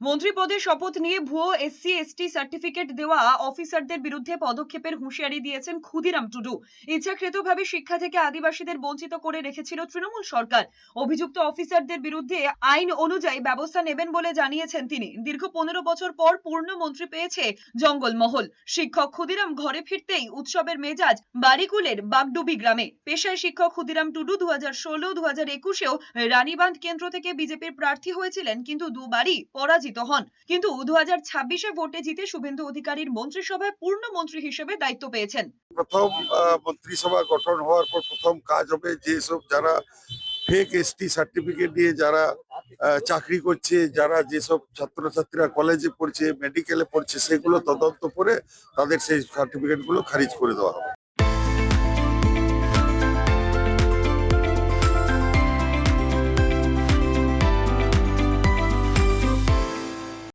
মন্ত্রী পদে শপথ নিয়ে ভুয়ো এসসি/এসটি সার্টিফিকেট দেওয়া অফিসারদের বিরুদ্ধে পদক্ষেপের হুঁশিয়ারি দিয়েছেন ক্ষুদিরাম টুডু। ইচ্ছাকৃতভাবে শিক্ষা থেকে আদিবাসীদের বঞ্চিত করে রেখেছিল তৃণমূল সরকার। অভিযুক্ত অফিসারদের বিরুদ্ধে আইন অনুযায়ী ব্যবস্থা নেবেন বলে জানিয়েছেন তিনি। দীর্ঘ 15 বছর পর পূর্ণ মন্ত্রী পেয়েছে জঙ্গলমহল। শিক্ষক ক্ষুদিরাম ঘরে ফিরতেই উৎসবের মেজাজ বারিকুলের বাগডুবি গ্রামে। পেশায় শিক্ষক ক্ষুদিরাম টুডু 2016-2021-এও রানীবাঁধ কেন্দ্র থেকে বিজেপির প্রার্থী হয়েছিলেন, কিন্তু দুবারই পরাজিত হন। কিন্তু 2026-এ ভোটে জিতে শুভেন্দু অধিকারীর মন্ত্রিসভায় পূর্ণ মন্ত্রী হিসেবে দায়িত্ব পেয়েছেন। প্রথম মন্ত্রিসভা গঠন হওয়ার পর প্রথম কাজ হবে যেসব যারা ফেক এসটি সার্টিফিকেট নিয়ে যারা চাকরি করছে, যারা যেসব ছাত্রছাত্রীরা কলেজে পড়ছে, মেডিকেলে পড়ছে, সেগুলো তদন্ত করে তাদের সেই সার্টিফিকেট গুলো খারিজ করে দেওয়া হবে।